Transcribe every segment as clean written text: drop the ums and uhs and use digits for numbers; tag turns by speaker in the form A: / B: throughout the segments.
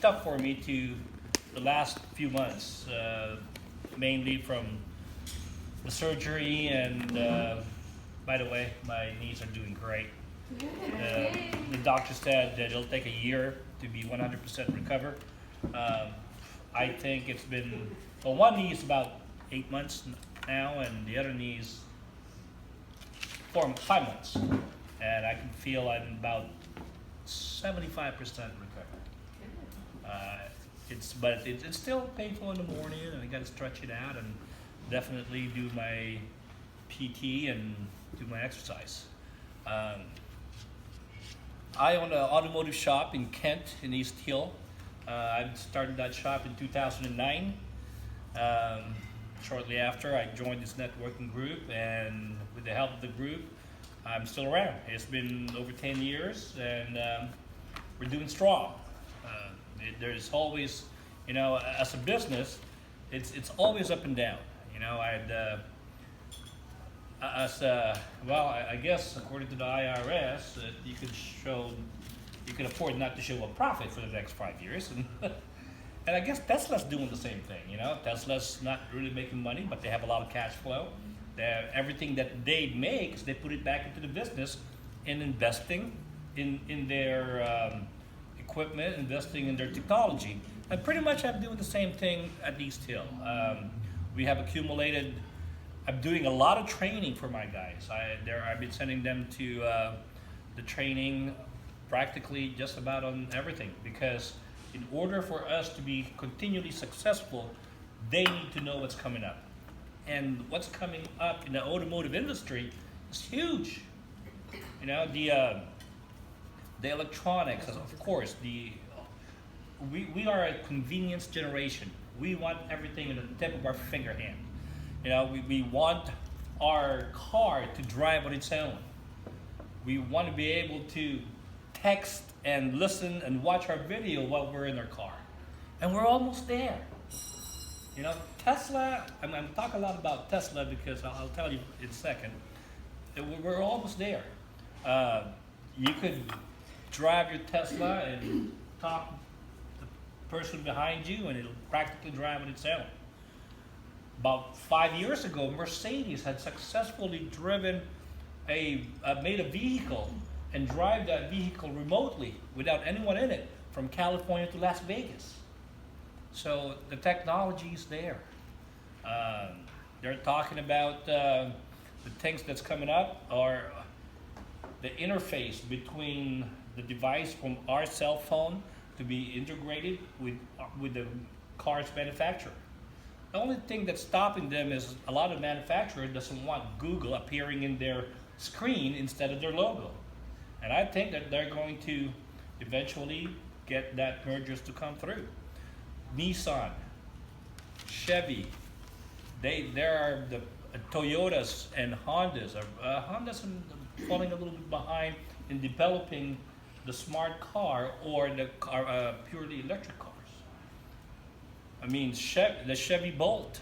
A: tough for me to the last few months, mainly from the surgery and by the way, my knees are doing great. The doctor said that it'll take a year to be 100% recover. I think it's been, well, one knee is about 8 months now, and the other knee is 5 months. And I can feel I'm about 75% recovered. It's still painful in the morning, and I got to stretch it out and definitely do my PT and do my exercise. I own an automotive shop in Kent, in East Hill. I started that shop in 2009. Shortly after, I joined this networking group, and with the help of the group, I'm still around. It's been over 10 years, and we're doing strong. There's always, as a business, it's always up and down. I guess according to the IRS, you could afford not to show a profit for the next 5 years, and I guess Tesla's doing the same thing. Tesla's not really making money, but they have a lot of cash flow. Everything that they make, they put it back into the business and investing in their equipment, investing in their technology. And pretty much I'm doing the same thing at East Hill. We have accumulated, I'm doing a lot of training for my guys. I've been sending them to the training practically just about on everything, because in order for us to be continually successful, they need to know what's coming up. And what's coming up in the automotive industry is huge. The electronics, of course, we are a convenience generation. We want everything in the tip of our finger hand. We want our car to drive on its own. We want to be able to text and listen and watch our video while we're in our car. And we're almost there. Tesla, I'm talking a lot about Tesla because I'll tell you in a second. We're almost there. You could drive your Tesla and talk to the person behind you, and it'll practically drive on its own. About 5 years ago, Mercedes had successfully made a vehicle and drive that vehicle remotely without anyone in it from California to Las Vegas. So the technology is there. They're talking about the things that's coming up are the interface between the device from our cell phone to be integrated with the car's manufacturer. The only thing that's stopping them is a lot of manufacturers doesn't want Google appearing in their screen instead of their logo. And I think that they're going to eventually get that mergers to come through. Nissan, Chevy, there are the Toyotas and Hondas. Honda's falling a little bit behind in developing the smart car or the purely electric cars. I mean, the Chevy Bolt.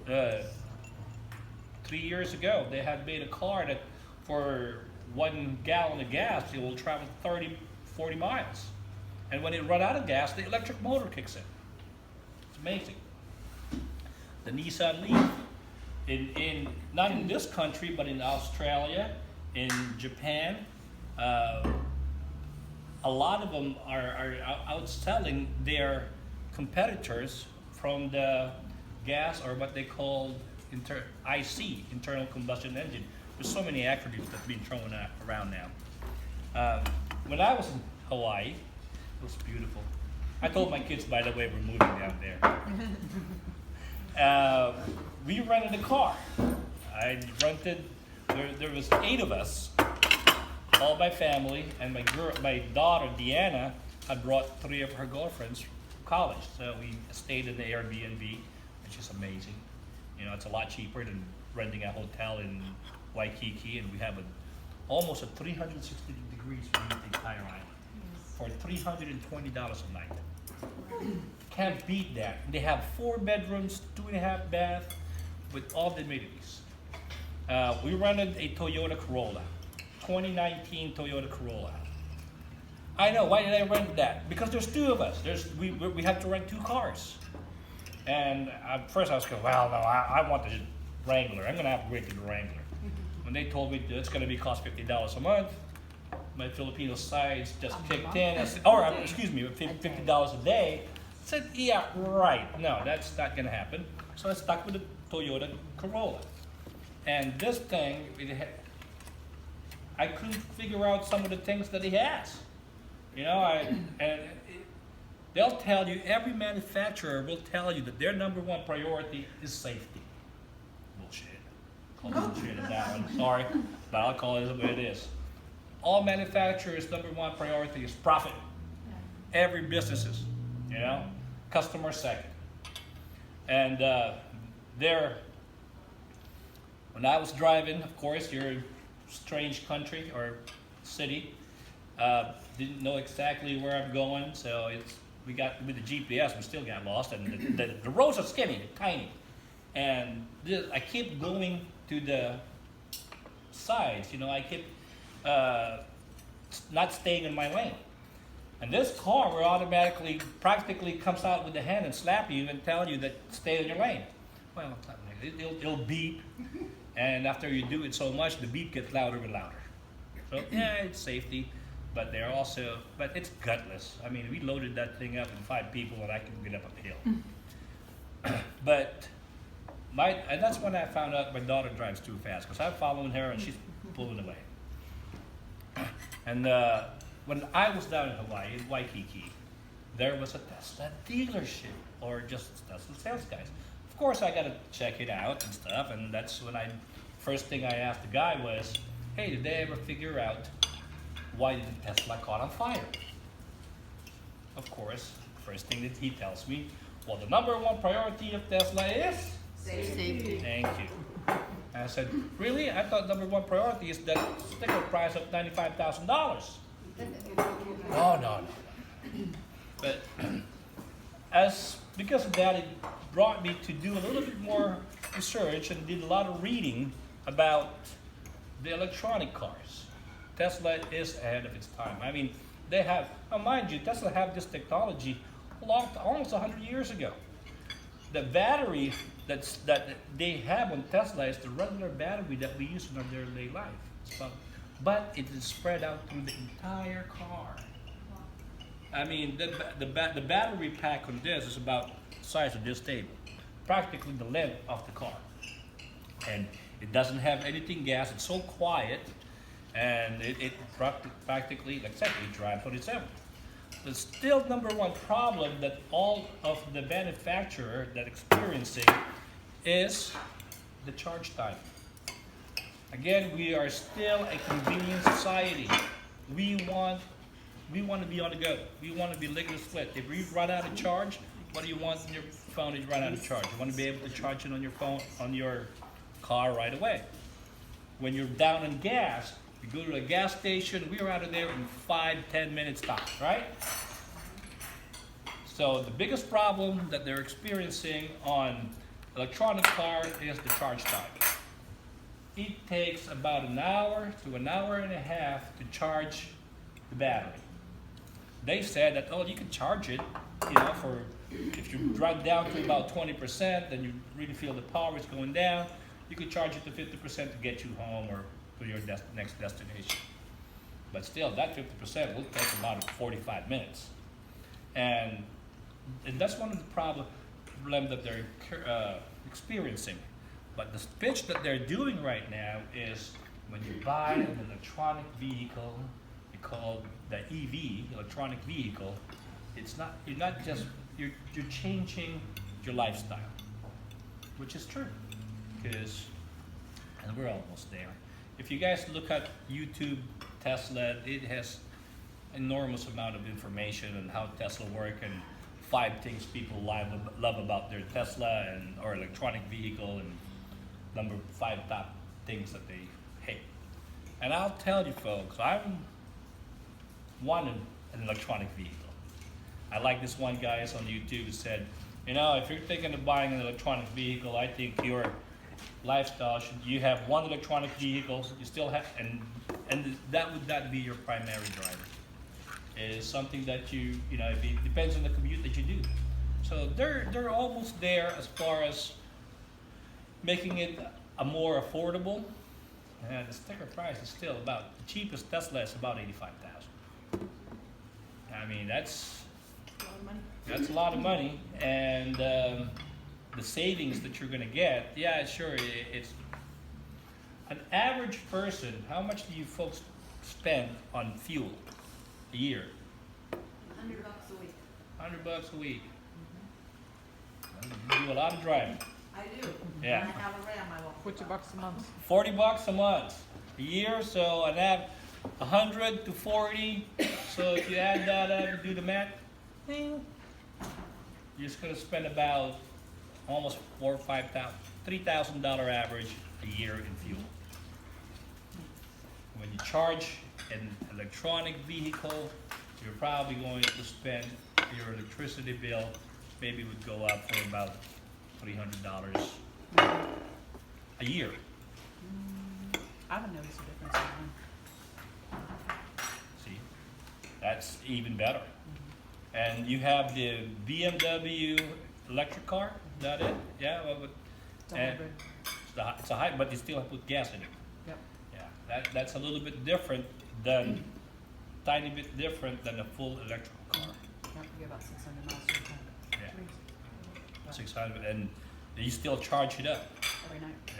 A: 3 years ago, they had made a car that for 1 gallon of gas, it will travel 30, 40 miles. And when it runs out of gas, the electric motor kicks in. It's amazing. The Nissan Leaf, not in this country, but in Australia, in Japan, a lot of them are outselling their competitors from the gas, or what they call IC, internal combustion engine. There's so many acronyms that have been thrown around now. When I was in Hawaii, it was beautiful. I told my kids, by the way, we're moving down there. We rented a car. There was 8 of us, all my family, and my daughter, Deanna, had brought 3 of her girlfriends from college. So we stayed in the Airbnb, which is amazing. It's a lot cheaper than renting a hotel in Waikiki, and we have almost a 360 degrees view of the entire island for $320 a night. Can't beat that. They have 4 bedrooms, 2.5 baths, with all the amenities. We rented a Toyota Corolla, 2019 Toyota Corolla. I know, why did I rent that? Because there's two of us. We have to rent two cars. And at first I was going, well, no, I want the Wrangler. I'm going to upgrade to the Wrangler. When they told me it's going to be cost $50 a month, my Filipino sides just kicked in. I said, or excuse me, $50 a day. I said, yeah, right. No, that's not going to happen. So I stuck with the Toyota Corolla. And this thing, I couldn't figure out some of the things that he has. You know, they'll tell you, every manufacturer will tell you that their number one priority is safety. Bullshit. Call bullshit on that one. Sorry, but I'll call it what it is. All manufacturers' number one priority is profit. Every businesses, you know, customer second. And when I was driving, of course, you're in a strange country or city. Didn't know exactly where I'm going, so we got with the GPS, we still got lost, and the roads are skinny, tiny, and I kept going to the sides. You know, I kept not staying in my lane, and this car will automatically, practically comes out with the hand and slap you and tell you that stay in your lane. Well, it'll beep, and after you do it so much, the beep gets louder and louder. So yeah, it's safety. But but it's gutless. I mean, we loaded that thing up in 5 people and I couldn't get up a hill. But and that's when I found out my daughter drives too fast, because I'm following her and she's pulling away. And when I was down in Hawaii, in Waikiki, there was a Tesla dealership, or just Tesla sales guys. Of course, I got to check it out and stuff, and that's when first thing I asked the guy was, hey, did they ever figure out why did the Tesla caught on fire? Of course, first thing that he tells me, well, the number one priority of Tesla is?
B: Safety.
A: Thank you. And I said, really? I thought number one priority is that sticker price of $95,000. No. But because of that, it brought me to do a little bit more research and did a lot of reading about the electronic cars. Tesla is ahead of its time. I mean, they have, mind you, Tesla have this technology almost 100 years ago. The battery that they have on Tesla is the regular battery that we use in our daily life. But it is spread out through the entire car. I mean, the battery pack on this is about the size of this table, practically the length of the car. And it doesn't have anything gas, it's so quiet. And it practically, like I said, it drives on its own. The still number one problem that all of the manufacturer that experiencing is the charge time. Again, we are still a convenience society. We want to be on the go. We want to be lickety split. If we run out of charge, what do you want in your phone is run out of charge? You want to be able to charge it on your phone, on your car right away. When you're down on gas, you go to a gas station, we are out of there in 5-10 minutes tops, right? So the biggest problem that they're experiencing on electronic car is the charge time. It takes about an hour to an hour and a half to charge the battery. They said that, oh, you can charge it, you know, for if you drive down to about 20%, then you really feel the power is going down, you could charge it to 50% to get you home or to your next destination. But still, that 50% will take about 45 minutes. And that's one of the problems that they're experiencing. But the pitch that they're doing right now is when you buy an electronic vehicle, they call the EV, electronic vehicle, you're changing your lifestyle, which is true, and we're almost there. If you guys look at YouTube Tesla, it has enormous amount of information on how Tesla work and 5 things people love about their Tesla or electronic vehicle, and number 5 top things that they hate. And I'll tell you folks, I'm wanting an electronic vehicle. I like this one guy on YouTube who said, you know, if you're thinking of buying an electronic vehicle, I think your lifestyle you have one electronic vehicle, you still have, and that would not be your primary driver. is something that you know, it depends on the commute that you do. So they're almost there as far as making it a more affordable. And the sticker price is still about, the cheapest Tesla is about 85,000. I mean, that's
B: A lot of money.
A: that's a lot of money, and the savings that you're gonna get, yeah, sure, it's an average person. How much do you folks spend on fuel a year?
B: $100 a week.
A: $100 a week. You do a lot of driving.
B: I do.
A: Yeah.
B: When I have a Ram, I will.
C: $40 a month.
A: $40 a month, a year. So and add 100 to 40. So if you add that up and do the math, you're just gonna spend about almost $4,000 or $5,000, $3,000 average a year in fuel. When you charge an electronic vehicle, you're probably going to spend your electricity bill maybe would go up for about $300 a year.
C: I haven't noticed a difference in mine.
A: See, that's even better. And you have the BMW electric car. Is that it? Yeah. Well,
C: It's a
A: and
C: hybrid.
A: it's a hybrid, but you still have to put gas in it.
C: Yep.
A: Yeah. That's a little bit different than, tiny bit different than a full electrical car.
C: Yep, you get about 600 miles to the tank.
A: Yeah. 600, and you still charge it up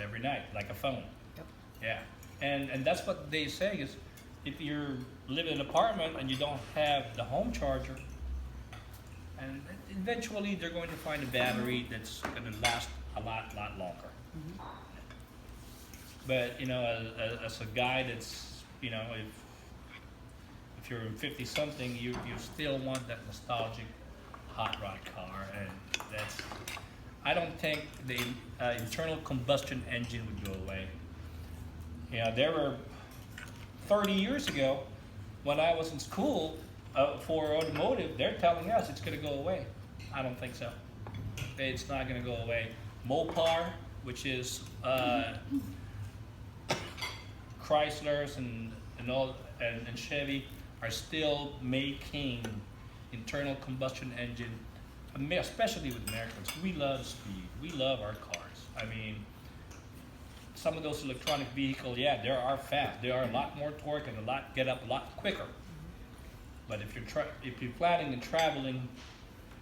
C: Every night.
A: like a phone.
C: Yep.
A: Yeah, and that's what they say is, if you live in an apartment and you don't have the home charger, and eventually they're going to find a battery that's going to last a lot longer.
C: Mhm.
A: But you know, as a guy that's, you know, if you're 50 something, you still want that nostalgic hot rod car, and that's, I don't think the internal combustion engine would go away. You know, there were 30 years ago when I was in school for automotive, they're telling us it's going to go away. I don't think so. It's not going to go away. Mopar, which is Chryslers and Chevy, are still making internal combustion engine, especially with Americans. We love speed. We love our cars. I mean, some of those electronic vehicles, yeah, they are fast. They are a lot more torque and get up a lot quicker. But if you're planning and traveling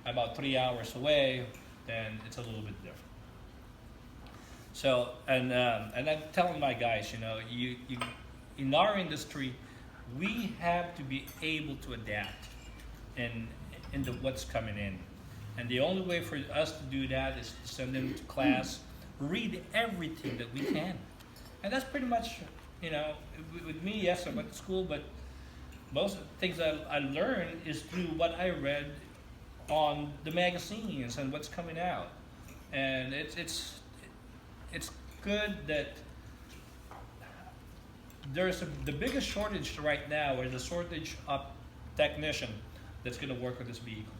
A: about 3 hours away, then it's a little bit different. So, and I'm telling my guys, you know, you in our industry, we have to be able to adapt into what's coming in. And the only way for us to do that is to send them to class, read everything that we can. And that's pretty much, you know, with me, yes, I went to school, but most of the things I learned is through what I read on the magazines and what's coming out. And it's good that there's the biggest shortage right now is the shortage of technician that's going to work with this vehicle.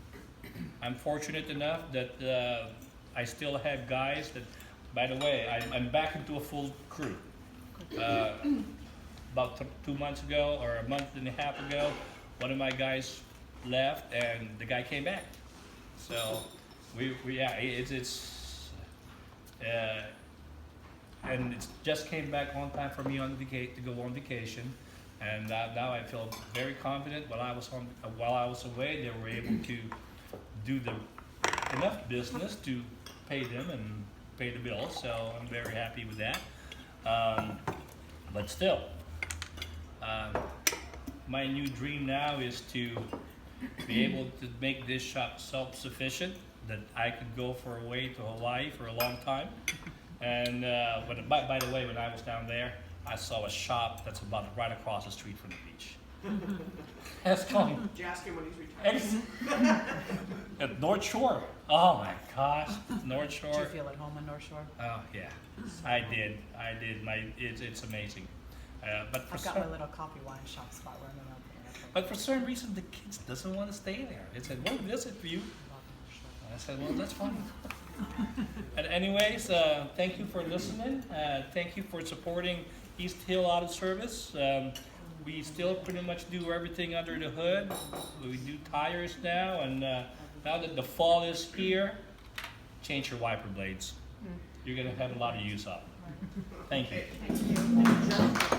A: I'm fortunate enough that I still have guys that, by the way, I'm back into a full crew. About 2 months ago or a month and a half ago, one of my guys left and the guy came back. So yeah, and it just came back on time for me to go on vacation, and now I feel very confident. While I was away, they were able to do enough business to pay them and pay the bills. So I'm very happy with that. But still, my new dream now is to be able to make this shop self-sufficient, that I could go for a way to Hawaii for a long time. And by the way, when I was down there, I saw a shop that's about right across the street from the beach. That's funny.
D: Did you ask him when he's retired?
A: At North Shore. Oh my gosh, North Shore.
C: Did you feel at home on North Shore?
A: Oh yeah, I did. It's amazing. But
C: I've got my little coffee wine shop spot where I'm out there.
A: But for some reason, the kids doesn't want to stay there. They said, "We'll visit for you." I said, "Well, that's fine." And anyways, thank you for listening. Thank you for supporting East Hill Auto Service. we still pretty much do everything under the hood. We do tires now, and now that the fall is here, change your wiper blades. You're gonna have a lot of use of them. Thank you.
D: Thank you.